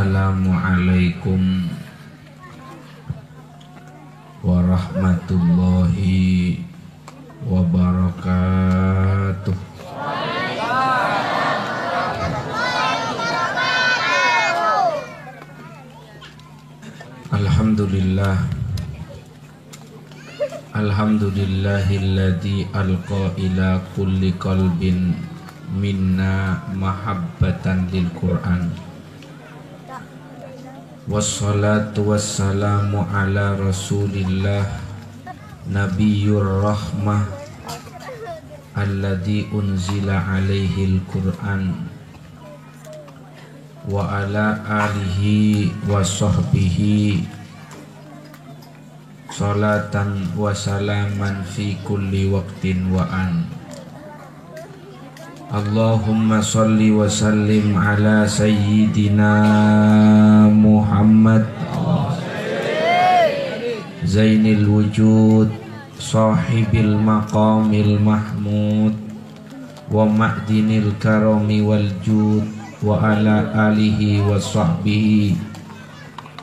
Assalamualaikum warahmatullahi wabarakatuh. Alhamdulillah, alhamdulillahilladzi alqa ila kulli qalbin minna mahabbatan lil Qur'an. Wassalatu wassalamu ala rasulillah nabiyyur rahmah alladzi unzila alaihil Qur'an wa ala alihi wa sahbihi salatan wa salaman fi kulli waqtin wa an. Allahumma salli wa sallim ala sayyidina Muhammad Zainil wujud sahibil maqamil mahmud wa ma'dinil karami wal jud wa ala alihi wa sahbihi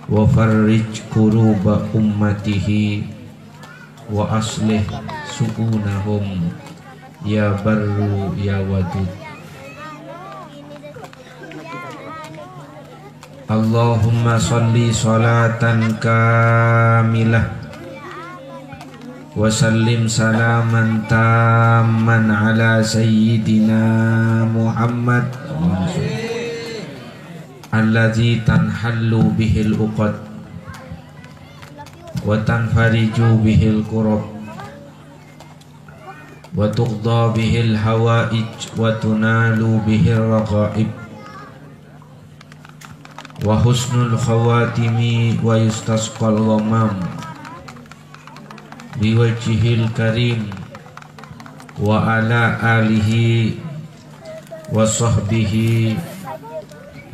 wa farrij kuruba ummatihi wa aslih su'unahum ya barru ya wadud. Allahumma salli salatan kamilah wa sallim salaman tamman ala sayyidina Muhammad alladzi tanhallu bihil uqad wa tanfariju bihil qurab wa tuqda bihil hawaij wa tunalu bihil raqaib wa husnul khawatimi wa yustasqal ghamam biwajhil karim wa ala alihi wa sahbihi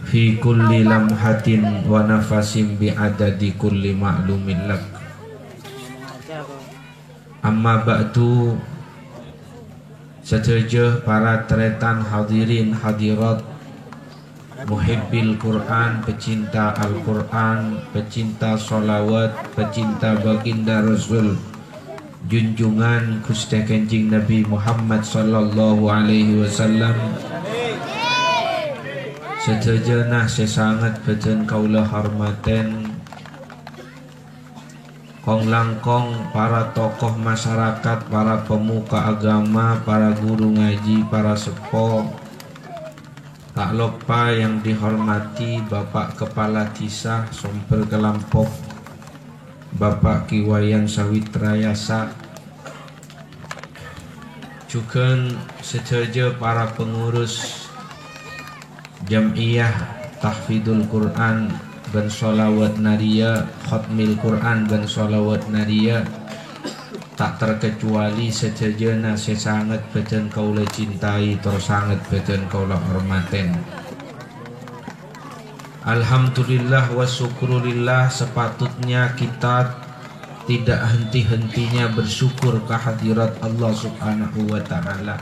fi kulli lamhatin wa nafasin bi adadi kulli ma'lumin lak. Amma ba'du, setuju para teretan hadirin hadirat muhibbil Quran, pecinta Al-Quran, pecinta sholawat, pecinta baginda Rasul junjungan Gusti Kanjeng Nabi Muhammad sallallahu alaihi wasallam. Setuju sesangat betul kaulah hormaten kong langkong para tokoh masyarakat, para pemuka agama, para guru ngaji, para sepuh. Tak lupa yang dihormati Bapak Kepala Desa Sompel Kelampok, Bapak Kiwayan Sawitrayasa, juga setuju para pengurus Jam'iyah Tahfidul Quran dan Sholawat Naria, Khatmil Quran dan Sholawat Naria, tak terkecuali sejajana sesangat beten kaulah cintai, tersangat beten kaulah hormaten. Alhamdulillah wa syukurillah, sepatutnya kita tidak henti-hentinya bersyukur kehadirat Allah subhanahu wa ta'ala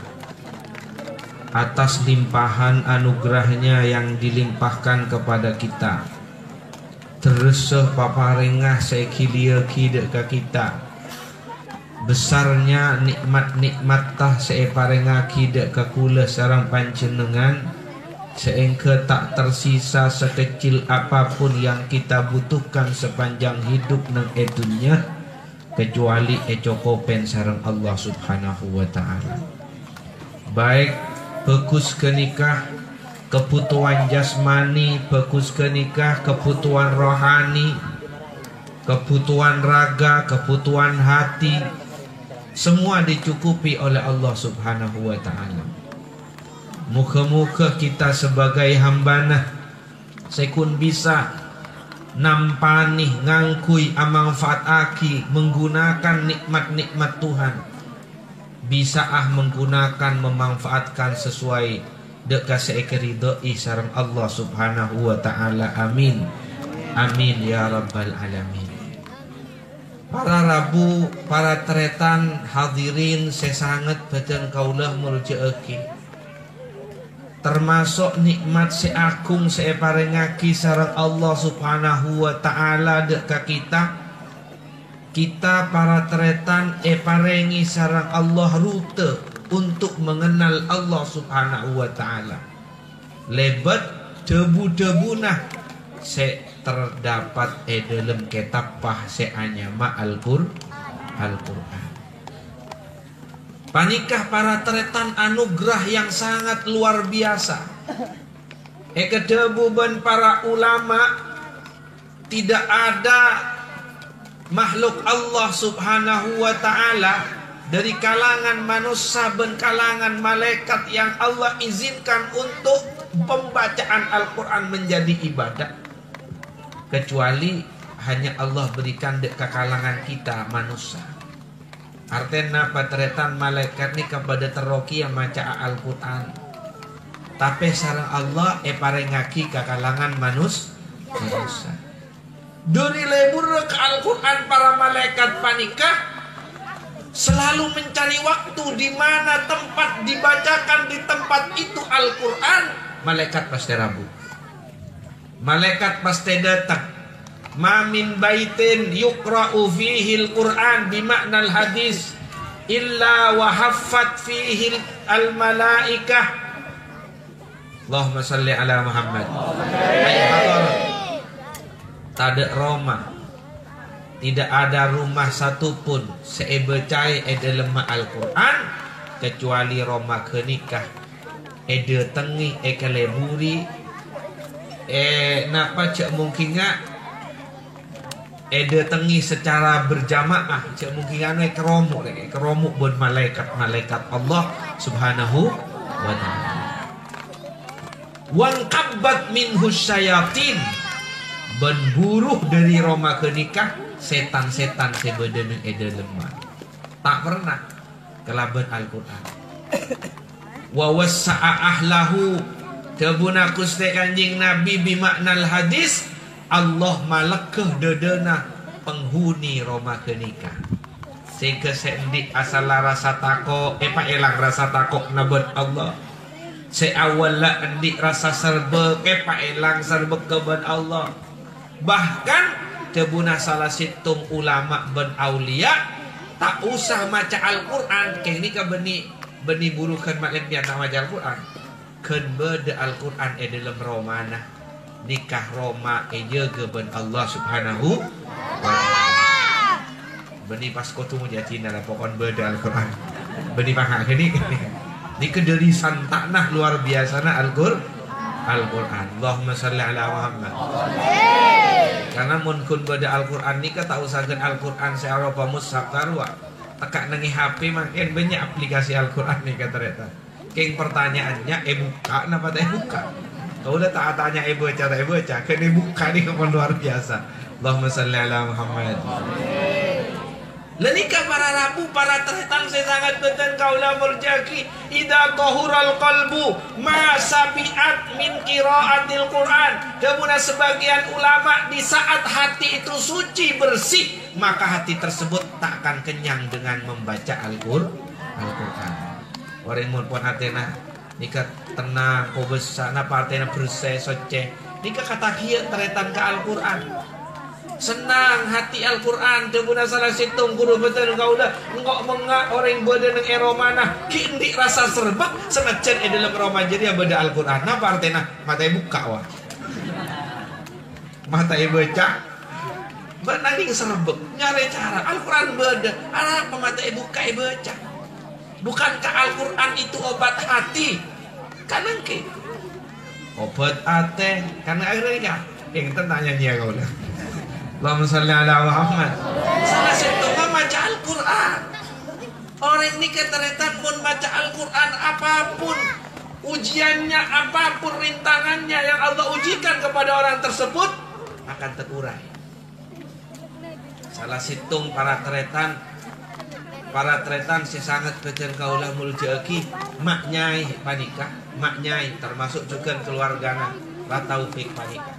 atas limpahan anugerahnya yang dilimpahkan kepada kita. Terus paparengah sekilia-ki dek kita, besarnya nikmat-nikmat tah separengaki dek kakula sarang panjenengan, seengke tak tersisa sekecil apapun yang kita butuhkan sepanjang hidup nang edunya kecuali ecokopen sarang Allah subhanahu wa ta'ala. Baik bagus ke nikah kebutuhan jasmani, bagus ke nikah kebutuhan rohani, kebutuhan raga, kebutuhan hati, semua dicukupi oleh Allah subhanahu wa ta'ala. Muka-muka kita sebagai hambana sekun bisa nampani, ngangkui, amanfaat aki, menggunakan nikmat-nikmat Tuhan, bisa menggunakan, memanfaatkan sesuai dekat seikeridoi sareng Allah subhanahu wa ta'ala. Amin amin ya rabbal alamin. Para rabu, para teretan hadirin sesangat beten kaulah murjaeki. termasuk nikmat si agung si parengaki sareng Allah subhanahu wa ta'ala dek ka kita para teretan parengi sareng Allah rute untuk mengenal Allah subhanahu wa ta'ala. Lebat debu-debu nah se terdapat dalam kitab pah se anyama Al-Qur'an. Panikah para teretan anugerah yang sangat luar biasa. Kedebuban para ulama, tidak ada makhluk Allah subhanahu wa ta'ala dari kalangan manusia dan kalangan malaikat yang Allah izinkan untuk pembacaan Al-Quran menjadi ibadah, kecuali hanya Allah berikan ke kalangan kita manusia. Artinya patretan malaikat ni kepada teroki yang maca Al-Quran, tapi sareng Allah parengaki ke kalangan manusia. Dari lebur ke Al-Quran para malaikat panikah selalu mencari waktu di mana tempat dibacakan, di tempat itu Al-Quran, malaikat pasti rabu. Malaikat pasti datang. Ma min baitin yuqra'u fihi al-Qur'an bimakna al-hadis illa wa haffat fihi al-malaikah. Allahumma salli ala Muhammad. Tada Roma, tidak ada rumah satupun sebecai dalam Al-Quran kecuali Roma kenikah ede tengi keleburi napa cak mungkin ngak ede tengi secara berjamaah cak mungkin ane keromuk bon malaikat Allah subhanahu wa ta'ala. Wan kabbat minhu syayatin, ben buruh dari Roma kenikah setan-setan sebeden ede lemah. Tak pernah kelaban Al-Quran. Wa wassa'a ahlahu, kebuna kuste kanjing Nabi bimaknal hadis, Allah malekeh dedena penghuni Roma kenikah. Sehingga sendik asal rasa takok, pak elang rasa takok nabat Allah. Seawal lah endik rasa serbek, pak elang serbek keban Allah. Bahkan kebuna salah situng ulama ben aulia tak usah maca Al-Quran, kayak ini ke beni burukan maklen biar tak maca Al-Quran. Ken beda Al-Quran dalam romana nikah Roma jaga ben Allah subhanahu wa ta'ala. Beni pas kau tunggu jatina lah pokon beda Al-Quran. Beni pahak ini ni kederisan taknah luar biasa na Al-Quran. Allahumma salli ala Muhammad. Karena mun kun beda Al-Quran ni tak usahkan Al-Quran searopa mushaf tarwa. Tekak nengi HP makin banyak aplikasi Al-Quran ni kata reta. Keng pertanyaannya buka napa tak buka. Kau udah tak tanya baca tak baca, kena buka ni kepon luar biasa. Allahumma salli ala Muhammad. Lenika para rabu para terhetang saya sangat beten kaulah murjaki idza tahural qalbu ma sabiat min qiraatil Quran. Kemudian sebagian ulama di saat hati itu suci bersih, maka hati tersebut tak akan kenyang dengan membaca Al-Quran. Orang mun pun hatena nika tenang ko besana partena bersih soce. Nika kata kieu terhetang ke Al-Quran. Senang hati Al-Quran tebuna salah situng guru betul kau dah engkau mengak orang beda neng eromana kindi rasa serbak senajan dalam Roma jadi beda Al-Quran apa artinya mata buka wah mata baca benanging serbak nyari cara Al-Quran beda apa mata buka baca. Bukankah Al-Quran itu obat hati kanan ke obat hati karena akhirnya yang tanya dia kau dah. Allahumma salli ala Muhammad. Salah satu baca Al-Quran. Orang ini keteretan pun baca Al-Quran apapun ujiannya, apapun rintangannya yang Allah ujikan kepada orang tersebut akan terurai. Salah situng para teretan sesangat kecil kaulah muljaki maknyai panikah, maknyai termasuk juga keluargana la taufik panikah.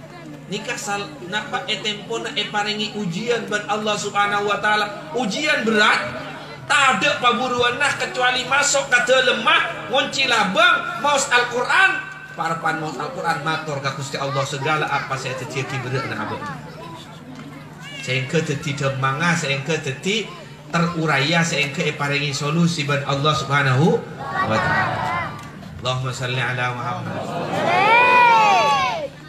Nikah sal napa tempona paringi ujian ban Allah subhanahu wa ta'ala. Ujian berat tak ada paburuan nah kecuali masuk ke lemah ngunci labang maus Al-Quran parapan maut Al-Quran matur ka Gusti Allah segala apa saya teti kibrek na abad sehingga teti demanga sehingga teti teruraya sehingga paringi solusi ban Allah Subhanahu wa taala. Allahumma salli ala Muhammad.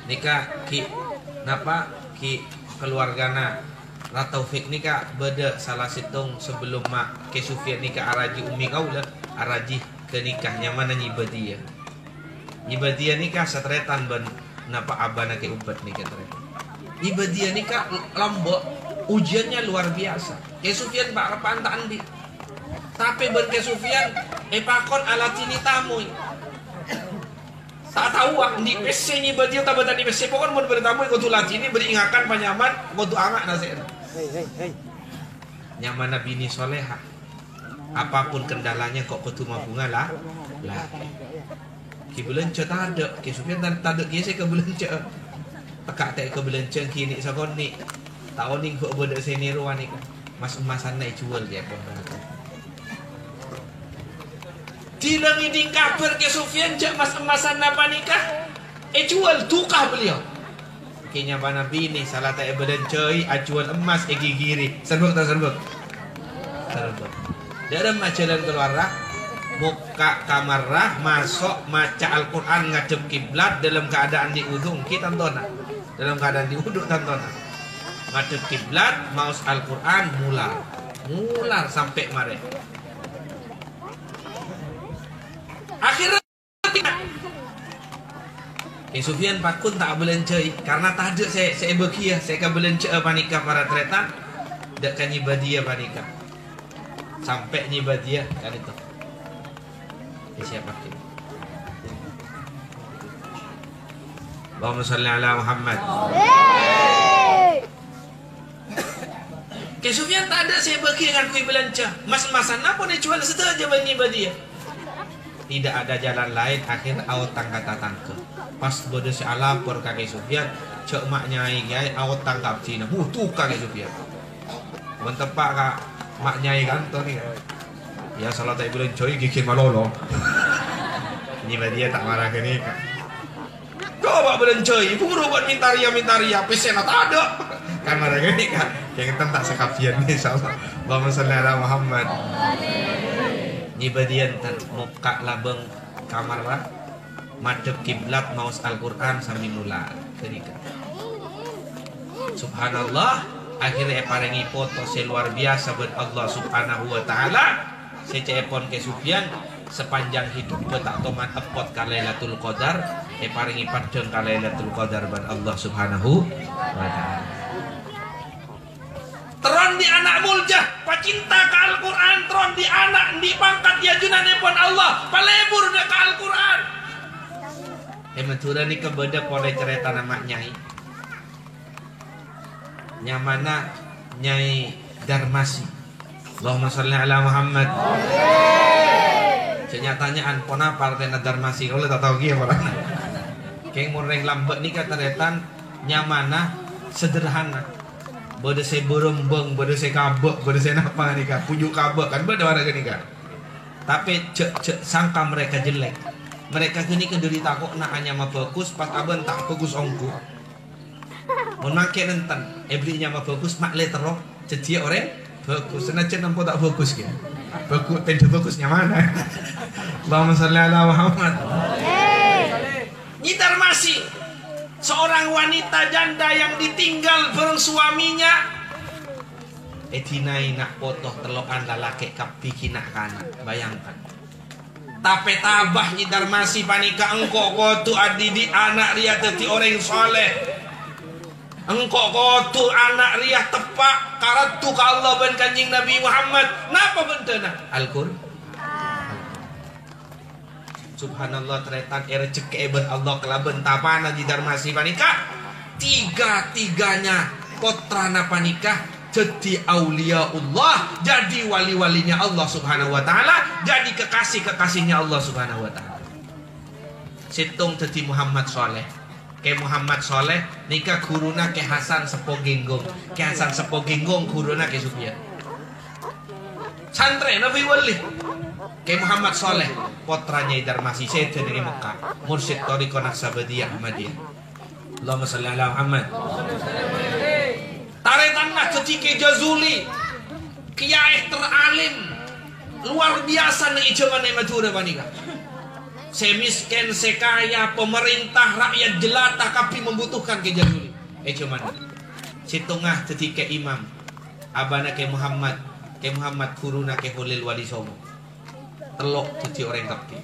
Nika ki napa ki keluargana Rataufik nika beda salah situng sebelum mak ke Sufyan nika araji umi kaula araji ke nikahnya mana nyibadia nikah satretan ban napa abana ke ubat nikah tretan nyibadia nikah lombok ujiannya luar biasa ke Sufyan pak repan tak andi tapi ban ke Sufyan pakon alatini tamu tak tahu di PC nyibadia tabatan di PC pokon mun bertamu kudu latini beringakan panyaman kudu angak nasena nyaman nabi ni soleha apapun kendalanya kok kudu mabunga lah ki belenca tak ada ki Sufyan tak ada ki saya ke belenca tekak tak ke belenca kini sakon ni tahun ni kok bodak sini ruan ni mas-masan naik jual dia pun dilang iding kabar ke Sufyan jak mas-masan napa nikah jual tukah beliau kayaknya mana bini salah tak berencai acuan emas gigiri serbuk tak serbuk dalam jalan keluar muka kamar masuk maca Al-Quran ngadep kiblat dalam keadaan diudung kita tonton dalam keadaan diuduk tonton ngadep kiblat maus Al-Quran mular sampai mare akhirnya Sufyan pakun tak belencai karena tak ada saya bekia saya kan belencai panika para tretan dak kan nyibadia panika sampai nyibadia kan itu siapa kita Allahumma salli ala Muhammad. Ke Sufyan tak ada saya bekia dengan kui belencai mas-masan apa dia jual saja bagi nyibadia tidak ada jalan lain akhir awat tangkata tangke pas bodoh si alapor kakek Sufyan cek maknya nyai awat tangkap Cina tuh kakek Sufyan mentepak kak maknya kantor nih ya salah tak bilang coy gigi malolo ini dia tak marah ke nih kak coba bilang coy buru buat mintaria pesen tak ada kan marah ke nih kak yang tak sekapian nih salah Allahumma sholli ala Muhammad. Nyibadian tan muka labeng kamar lah madep kiblat maus Al-Quran sambil mula kenika subhanallah akhirnya parengi foto seluar biasa buat Allah Subhanahu wa taala secepon ke Sufyan sepanjang hidup tak tomat epot ka Lailatul Qadar parengi padeng ka Lailatul Qadar buat Allah Subhanahu wa taala teron di anak muljah pacinta ke Al-Quran teron di anak di pangkat ya junan pun Allah palebur ke Al-Quran matura ni kebeda boleh cerita nama nyai nyamana nyai Darmasi Allahumma sholli ala Muhammad cenyatanya anpona partai Darmasi kalau tak tahu kia orang keng mureng lambat ni kata retan nyamana sederhana bodoh saya berembang, bodoh saya kabak, bodoh saya napa nih kak, pujuk kabak kan bodoh orang ini kak. Tapi cek sangka mereka jelek, mereka kini kenderita kok nak hanya mah bagus, pas abang tak bagus ongku. Mau makai rentan, belinya mah bagus, mak letero, cetia orang bagus, senajan nampak tak bagus ya, bagus, tidak bagusnya mana? Allahumma sholli ala Muhammad. Nyitar masih. Seorang wanita janda yang ditinggal bareng suaminya tinai nak potoh telokan lalaki kapiki nak kanan bayangkan tapi tabah nyidar masih panika engkau kotu adidi anak ria teti orang soleh engkau kotu anak ria tepak karatu ka Allah ben kanjing Nabi Muhammad napa bentena Al-Qur'an subhanallah tretan rezekieben Allah kelaben tapana di Darmasi panika tiga-tiganya putrana panika jadi auliaullah jadi wali-walinya Allah Subhanahu wa taala jadi kekasih-kekasihnya Allah Subhanahu wa taala situng jadi Muhammad Soleh ke Muhammad Soleh nikah guruna ke Hasan Sepo Genggong ke Hasan Sepo Genggong guruna ke Sufyan santre Nabi Wali Ke Muhammad Soleh putranya Darmasi Syaitan dari Mekah, mursyid Thariqah Naqsabandiyah Ahmadiyah. Allahumma shalli ala Muhammad. Tare tanah ketika Jazuli kiai teralim luar biasa nih ijaman Madura panika. Semiskin sekaya pemerintah rakyat jelata tapi membutuhkan ke Jazuli. Cuman situngah ketika imam abana ke Muhammad kuruna ke Holil Wali Songo telok cuci orang kapki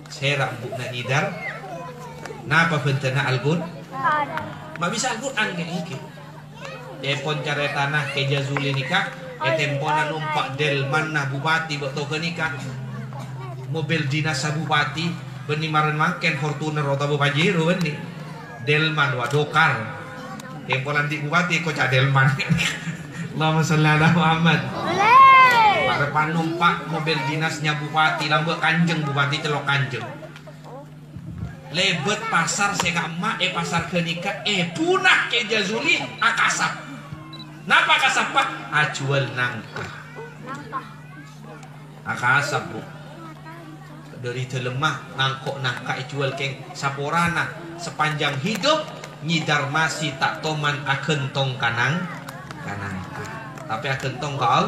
serak bukna nidar napa bentana Al-Qur'an ma bisa Al-Qur'an kayak iki telepon cara tanah ke Jazuli nikah temponan numpak delman nah bupati bakto ke nikah mobil dinas bupati benimaran mangken Fortuner atau Pajero beni delman wadokar temponan di bupati kok cak delman. Allahumma sholli ala Muhammad. Pada panumpak mobil dinasnya bupati lambek Kanjeng bupati Celok Kanjeng lebet pasar segama pasar kenika punah ke Jazuli akasap napa akasap pak ajual nangka akasap bu dari telemah nangkok nangka jual keng saporana sepanjang hidup nyidar masih tak toman akentong kanang tapi akentong kau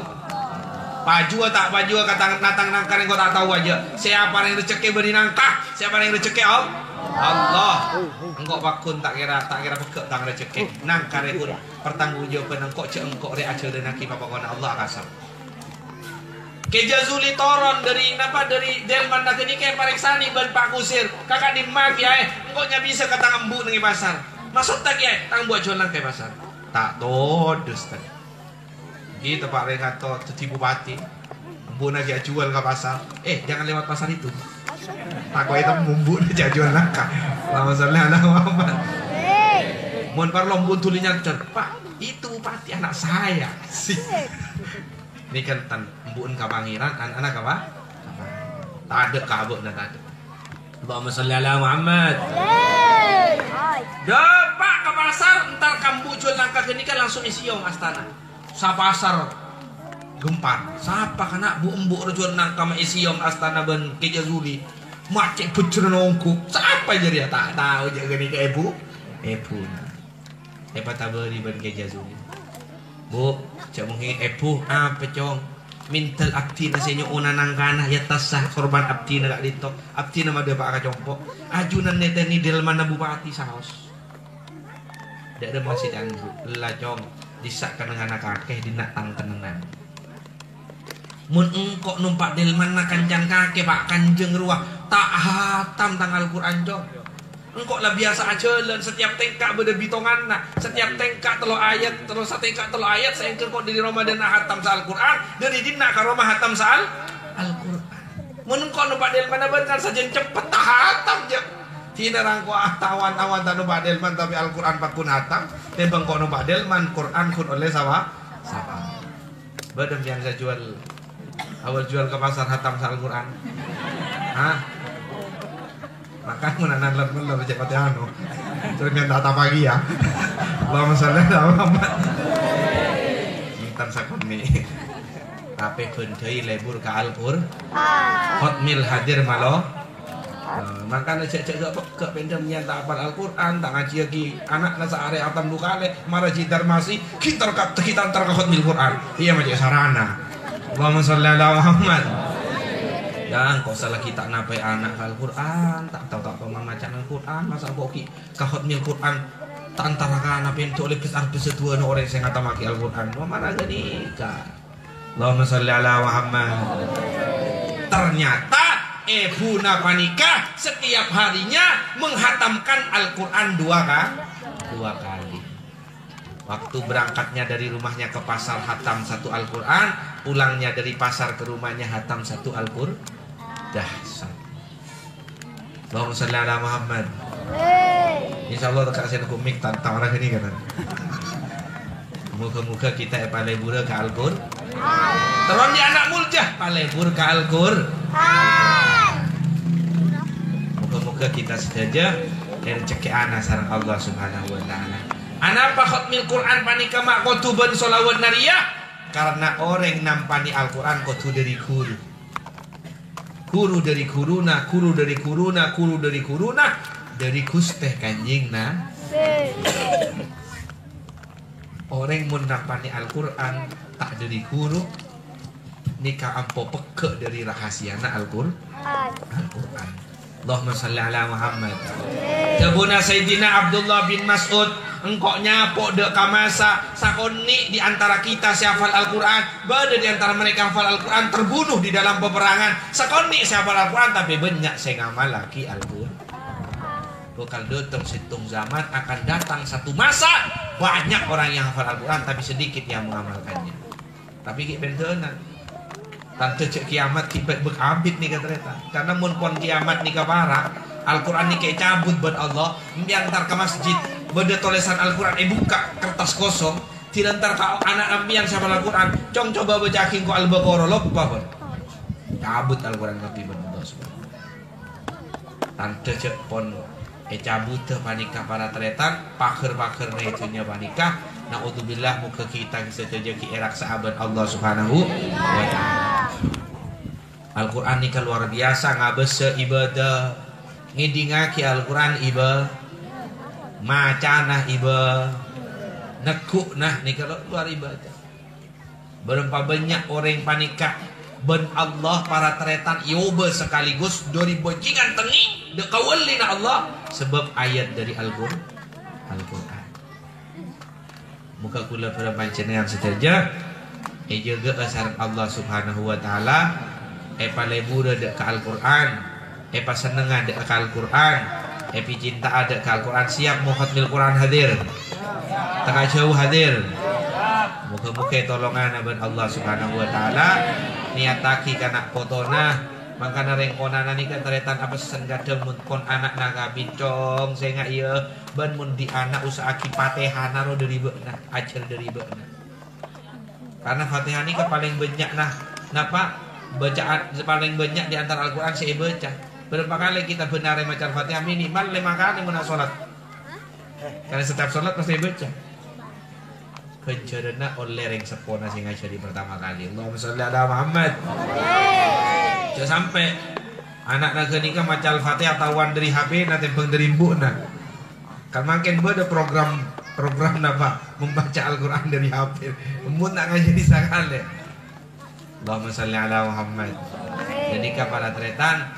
pajua tak pajua kata natang nangka yang kau tak tahu aja siapa yang rezeki beri nangka siapa yang rezeki Allah engkau bakun tak kira pekek tang rezeki nangka rekun pertanggungjawaban engkau cek engkau re aja dan aki papa kona Allah kasar ke Jazuli toron dari Delman nak ini kayak pariksani ban Pak Kusir kakak di mag ya engkau nya bisa kata ngembu nengi pasar masuk tak ya tang buat jualan ke pasar tak todos tak gitu Pak Rengato jadi bupati embu aja jual ke pasar jangan lewat pasar itu aku itu membu aja jual nangka lama saleh ala Muhammad mohon parlom buntulinya Pak itu bupati anak saya sih ini kan embuun ke Pangeran anak apa tak ada kabut tak ada. Allahumma sholli ala Muhammad. Pak ke pasar entar kambu jual nangka gini kan langsung isiong astana sa pasar gempar siapa kena bu embu jual nangka ma isiong astana ben ke Jazuli macet becer nongkuk siapa jadi ya tak tahu jaga ni ke ibu tak beri ben ke Jazuli bu cak mungkin ibu apa cong mintel abdi na senyo una nangkana ya tasah korban abdi na gak ditok abdi na mada pak kacompo ajunan neten ni delman na bupati saos dak ada masih dan lacong disakkan dengan anak kakek dinatang tenenan mun engkok numpak delman na kancan kakek pak kanjeng ruah tak hatam tanggal Quran jong engkok lah biasa aja setiap tengkak beda bitongan nah setiap tengkak telo ayat terus tengkak telo ayat saya engkok dari Ramadan hatam sa Al-Quran dari dina ka Roma hatam sa Al-Quran mun engkok numpak delman na benar saja cepet tak hatam je tina rangko tawan-tawan tanu badelman tapi Al-Quran pakun hatam tembang kono badelman Quran kun oleh sama badem yang saya jual awal jual ke pasar hatam sa Al-Quran makan menanan lemon lebih cepat ya anu terus yang tata pagi ya Allahumma sholli ala Muhammad mintan sakon nih tapi bendai lebur ke Al-Qur'an hotmil hadir malo makanya cek ke pendemnya tak apal Al-Quran tak ngaji lagi anak nasa area atam lukale marah jidar masih kita antar ke hotmil Quran iya macam sarana Allahumma sholli ala Muhammad. Dan kau salah kita napai anak Al-Quran tak tahu membaca Al-Quran masa boki kahotmil Quran tak antara kana pintu oleh besar besetua orang yang ngata maki Al-Quran mana gini ka Allahumma sholli ala Muhammad. Ternyata Buna Panika setiap harinya menghatamkan Al-Quran dua kali. Waktu berangkatnya dari rumahnya ke pasar hatam satu Al-Quran, pulangnya dari pasar ke rumahnya hatam satu Al-Quran. Dahsyat. Allahumma sholli ala Muhammad. Insyaallah tak kasih komik tentang orang ini kan. Muka-muka kita palebur ke Al-Qur'an. Teron di anak muljah palebur ke Al-Qur'an. Muka-muka kita saja yang rezeki ana sareng Allah Subhanahu wa taala. Ana pa khatmil Quran panika mak kutuban sholawat nariyah karena orang nampani Al-Qur'an kudu dari guru. Kuru dari kuruna, kuru dari kuruna, kuru dari kuruna, dari kusteh kanjing nah. Orang mun napani Al-Quran tak dari guru nikah ampo peke dari rahasiana Al-Quran. Allahumma salli ala Muhammad. Kebuna Sayyidina Abdullah bin Mas'ud, engkau nyapok dek kamasa sakoni di antara kita siafal Al-Quran, beda di antara mereka hafal Al-Quran terbunuh di dalam peperangan. Sakoni siafal Al-Quran tapi banyak saya ngamal lagi Al-Quran. Bakal datang situng zaman akan datang satu masa banyak orang yang hafal Al-Quran tapi sedikit yang mengamalkannya. Tapi kita bentenan tante cek kiamat kita bekabit nih kata karena mun pon kiamat nih kabarang Al-Quran nih kayak cabut buat Allah biantar ke masjid beda tulisan Al-Quran buka kertas kosong tidak ntar ke anak ambi yang hafal Al-Quran cong coba bacakin ko Al-Baqarah lupa pun cabut Al-Quran tapi benar subhanallah. Tante cek pon cabut panikah para teretan pakir-pakir itunya panikah naudzubillah muka kita saja ki erak sahabat Allah Subhanahu wa taala. Al-Qur'an ni luar biasa ngabese ibadah ngidingaki Al-Qur'an iba macanah iba nekuk nah ni kalau luar ibadah. Berapa banyak orang panikah ben Allah para teretan yoba sekaligus dari bajingan tengi dekawalina Allah sebab ayat dari Al-Quran. Muka kula pada pancenengan seterja juga asar Allah Subhanahu wa taala palebura dek ke Al-Quran pa seneng dek ke Al-Quran pi cinta ada ke Al-Quran siap mau khatmil Quran hadir tak jauh hadir muka-muka tolongan abad Allah Subhanahu wa taala niataki kana potona makana rengkonana ni kan teretan apa senggada mun kon anak naga bincong saya nggak iya ban mun di anak usaha Fatihah naro dari beuna ajar dari beuna karena Fatihah ni kan paling banyak nah napa bacaan paling banyak di antara Al-Quran saya baca berapa kali kita benar baca Fatihah minimal 5 kali mun salat karena setiap salat pasti baca pencerna oleh reng sepona sing ngajari pertama kali Allahumma sholli ala Muhammad. Jangan sampai anak naga nikah maca Al-Fatihah tawan dari HP nanti bang dari ibu nah kan makin beda program apa membaca Al-Quran dari HP mun nak ngajari sakale Allahumma sholli ala Muhammad. Jadi kepada tretan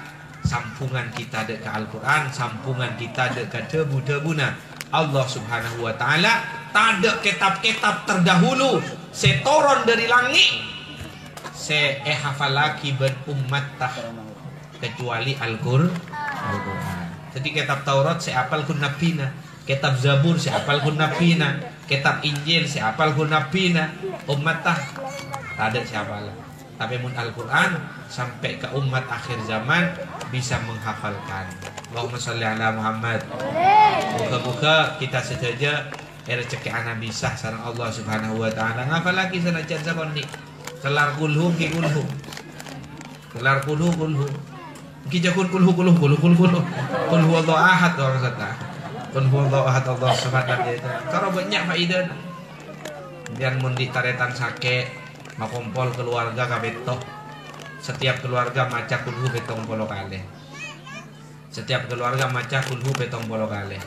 sampungan kita dek ke Al-Quran sampungan kita dek ke debu-debuna Allah Subhanahu wa taala tak ada kitab-kitab terdahulu setoron dari langit hafal lagi ben ummat tah kecuali Al-Quran. Jadi kitab Taurat hafal kun nabina, kitab Zabur hafal kun nabina, kitab Injil hafal kun nabina, ummat tah tak ada hafal. Tapi mun Al-Quran sampai ke umat akhir zaman bisa menghafalkan. Allahumma sholli ala Muhammad. Buka-buka kita saja rezeki anak bisa sareng Allah Subhanahu wa taala. Ngapa lagi sanajan sakoni? Kelar kulhu ki kulhu. Kelar kulhu kulhu. Ki jakun kulhu kulhu kulhu kulhu. Qul huwallahu ahad orang kata. Qul huwallahu ahad Allah subhanahu itu. Karo banyak faedah. Biar mun ditaretan sake makompol keluarga kabeto. Setiap keluarga maca kulhu betong polo kali. Setiap keluarga maca kulhu betong polo kali.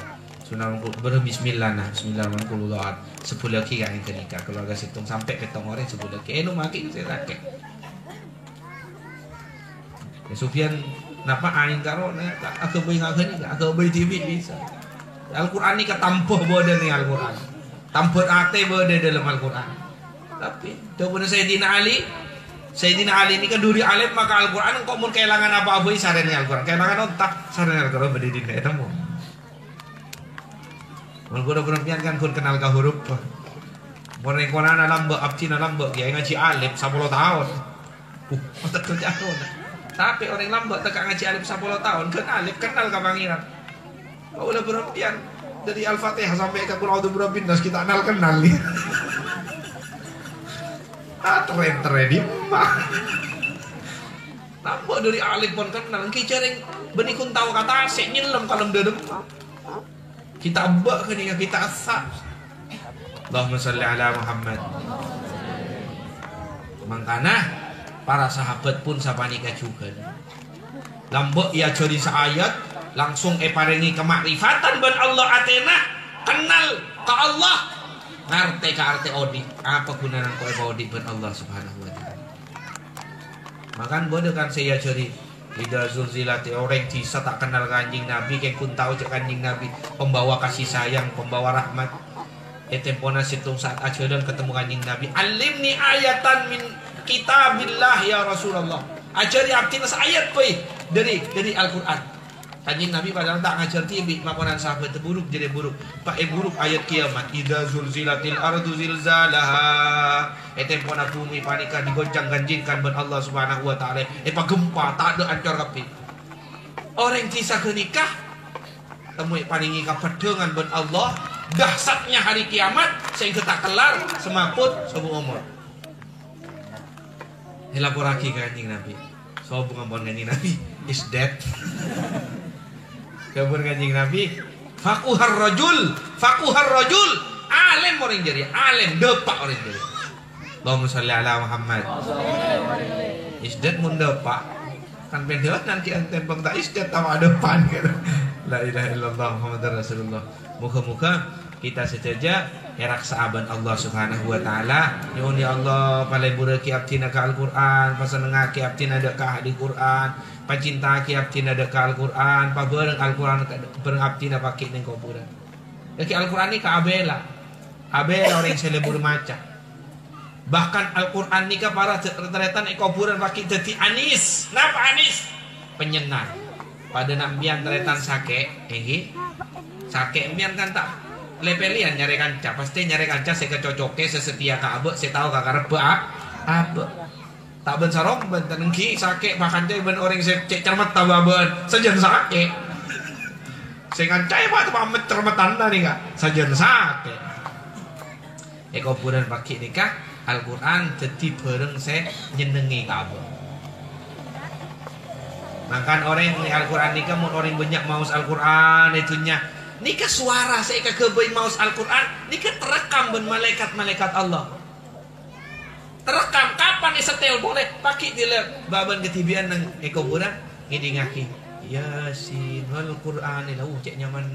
Sunah berbismillah nah bismillahirrahmanirrahim 10 lagi yang kenikah keluarga situng sampai petong orang 10 lagi lu makin saya rakek ya Sufyan napa aing karo aku bayi ngageni aku bayi TV bisa Al-Quran ini ketampuh bodoh nih Al-Quran tampur ate bodoh dalam Al-Quran tapi coba Sayyidina Ali ini kan duri alim maka Al-Quran kok mau kehilangan apa-apa sarene Al-Quran kehilangan otak sarene Al-Quran berdiri di temu Mulai perempuan kan kun kenal ke huruf. Mulai konan alam be abdi alam be kiai ngaji alif 10 tahun. Otak kerja tu. Tapi orang lambat tak ngaji alif 10 tahun kan alif kenal ke pangeran. Kau udah perempuan dari Al-Fatihah sampai ke Qul a'udzu birabbin nas kita kenal nih. Tren di mah. Tambah dari alif pun kenal. Ki jaring benikun tahu kata asik nyelam kalem dedem. Kita abak ke ni kita asap. Allahumma sholli ala Muhammad. Mangkana para sahabat pun sapanika juga. lambok ia curi saayat langsung paringi kemakrifatan ben Allah atena kenal ke Allah ngarte ka arte odi apa gunana ko odi ben Allah subhanahu wa ta'ala. Makan bodoh kan saya curi Ida zulzilati orang kisah tak kenal kanjing Nabi kayak kun tahu cek kanjing Nabi pembawa kasih sayang, pembawa rahmat. Tempona situng saat ajaran ketemu kanjing Nabi, alimni ayatan min kitabillah ya Rasulullah. Ajari abdi nas ayat pe dari Al-Qur'an. Kanjing Nabi padahal tak ngajar tibi makonan sahabat buruk jadi buruk. Pak buruk ayat kiamat. Ida zulzilatil ardu zilzalaha. Tempona bumi panika digoncang-gancingkan ben Allah Subhanahu wa taala. Pa gempa tak ada ancor kapi. Orang kisah kenikah temui paringi kapedengan ben Allah. Dahsyatnya hari kiamat sehingga tak kelar semaput sebuah umur. Elaborasi kanjing Nabi. So bunga kanjing Nabi is dead. Kabur kanjing Nabi. Fakuhar rajul alim orang jadi, alim depak orang jadi. Allahumma sholli ala Muhammad. Is dead mun depak. Kan pendeot nanti antempeng tak is dead tawa depan gitu. La ilaha illallah Muhammadur Rasulullah. Muka-muka kita sejaja erak saaban Allah Subhanahu wa taala. Nyuhun ya Allah palai bureki abdina ka Al-Qur'an, pasenengake abdina ada ka di Qur'an, pacinta ki abdina ada ka Al-Qur'an, pabeureng Al-Qur'an bareng abdina pake ning kuburan. Ki Al-Qur'an ni ka abela. Abela orang selebur maca. Bahkan Al-Qur'an ni ka para retan kuburan pake dadi anis. Napa anis? Penyenang. Pada nambian teretan sake, sake embian kan tak lepelian nyari kanca, pasti nyari kanca saya kecocoke sesetia ka abe, saya tahu kakak rebe abe. Tak ben sarong ben tenengki sake makan teh ben orang saya cek cermet tababen, sajen sake. Saya kanca pak pamet cermetan nih kak, sajen sake. Eko bulan pagi nikah Al-Quran jadi bareng saya nyenengi ka abe. Makan orang yang Al-Quran nikah mau orang banyak maus Al-Quran itunya nikah suara saya kebein maus Al-Quran nikah terekam ben malaikat Allah terekam kapan setel boleh pakai dia baban ketibian nang kuburan ngidi ngaki Yasin wal Quran lau cek nyaman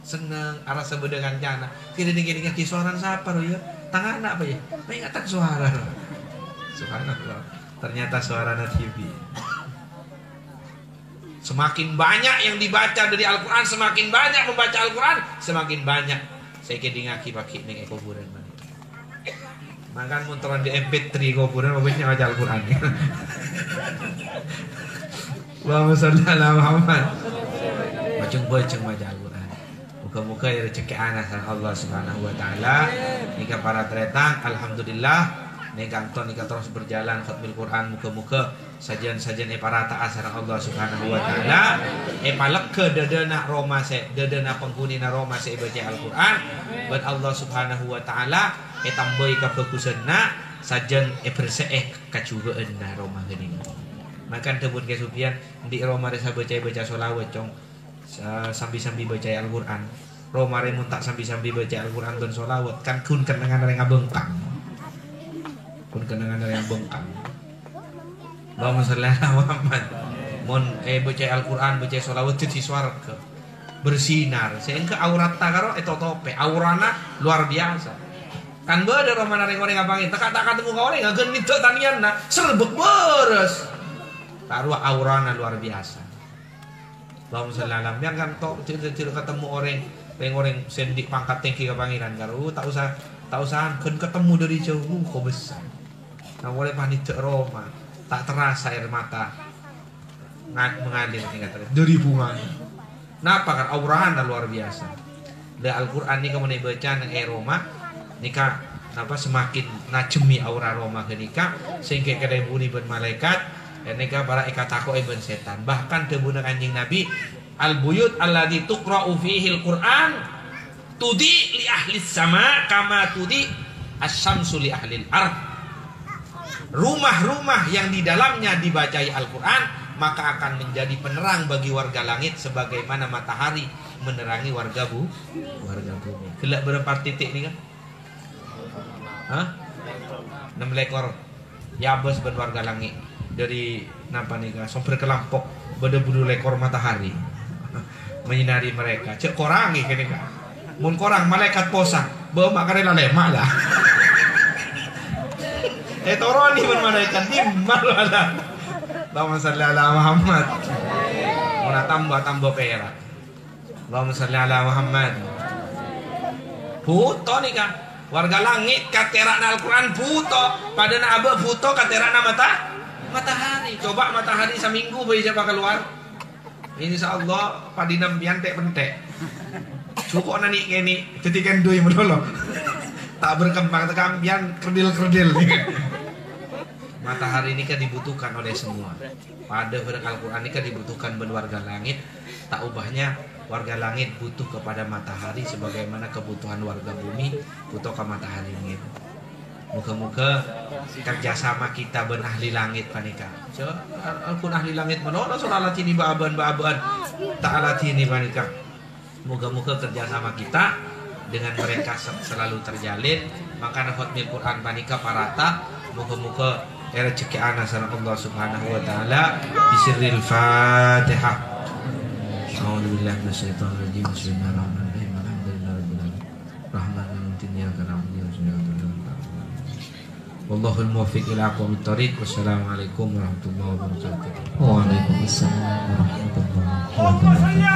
seneng arah sebeda kancana tidak ngidi ngaki suara siapa ya tangan apa ya mai ngatak suara subhanallah ternyata suara TV. Semakin banyak yang dibaca dari Al-Quran, semakin banyak membaca Al-Quran, semakin banyak saya kedingaki pakai ning kuburan. Makan muntaran di MP3 kuburan bagusnya baca Al-Quran. Allahumma sholli ala Muhammad. Bacung-bacung baca Al-Quran. Muka-muka ya rezeki anak Allah Subhanahu wa taala. Nikah para teretang alhamdulillah nikah terus berjalan khatmil Quran muka-muka sajian-sajian para taat sareng Allah Subhanahu wa taala paleke dedena Roma se dedena penghunina Roma se baca Al-Qur'an buat Allah Subhanahu wa taala tambai kabagusanna sajian bersih kacugeunna Roma geuning makan tebun ke Supian di Roma resa baca sholawat cong sambil baca Al-Qur'an Roma re mun tak sambil baca Al-Qur'an dan sholawat kan kun kenangan re ngabengkang kun kenangan re yang bengkang. Allahumma sholli ala Muhammad. Mon baca Al-Qur'an, baca sholawat di swarga. Bersinar. Sehingga aurat takaro tope. Aurana luar biasa. Kan beuda romana reng goreng ngapangin. Teka ketemu ka oreng ngageun teu tanianna serebek beres. Tarua aurana luar biasa. Allahumma sholli ala Muhammad kan tok tidak ketemu orang sendik pangkat tinggi ka pangeran karo tak usah ketemu dari jauh kok besar. Nah boleh panik Roma. Tak terasa air mata mengalir dari bunga. Kenapa kan aurana luar biasa. Da Al-Qur'an ni kamu baca nang Roma nika napa semakin najemi aura Roma kenika sehingga kedai buni ben malaikat dan nika para ikatako ben setan. Bahkan tebuna kanjing Nabi al-buyut alladzi tuqra'u fihi al-Qur'an tudi li ahli sama kama tudi asy-syamsu li ahli al-ard. Rumah-rumah yang di dalamnya dibacai Al-Quran maka akan menjadi penerang bagi warga langit sebagaimana matahari menerangi warga bumi. Gelak berapa titik ni kan? 6 ekor. Ya bos ben warga langit. dari napa nih so berkelompok beda-beda lekor matahari menyinari mereka. Cek korangi kene ka. Mun korang malaikat posa, bawa makarela lema lah. Toroni mun malaikat timbal ada. Allahumma shalli ala Muhammad. Muna tambah perak. Allahumma shalli ala Muhammad. Puto nih ka. Warga langit katerana Al-Quran puto. Pada na aba puto katerana matahari. Coba matahari seminggu bisa bakal keluar. Insya Allah padinam biantek pentek. Cukup nani ini ketikan doi melolo. Tak berkembang tekambian kerdil. Matahari ini kan dibutuhkan oleh semua. Pada Al-Quran ini kan dibutuhkan berwarga langit. Tak ubahnya warga langit butuh kepada matahari sebagaimana kebutuhan warga bumi butuh ke matahari ini. Muka-muka kerjasama kita ben ahli langit panika. So, alpun ahli langit menolak soal latini baaban tak latini panika. Muka-muka kerjasama kita dengan mereka selalu terjalin. Maka khotmil Quran panika parata. Muka-muka rezeki ana sana Allah Subhanahu wa taala bisirril Fatihah. A'udzubillahi minasyaitonir rajim. Bismillahirrahmanirrahim. Alhamdulillahirabbil alamin. Rahmanir rahim. Iyyaka na'budu wa iyyaka nasta'in. Wallahul muwaffiq ila aqwamit thoriq. Wassalamualaikum warahmatullahi wabarakatuh. Waalaikumsalam warahmatullahi wabarakatuh.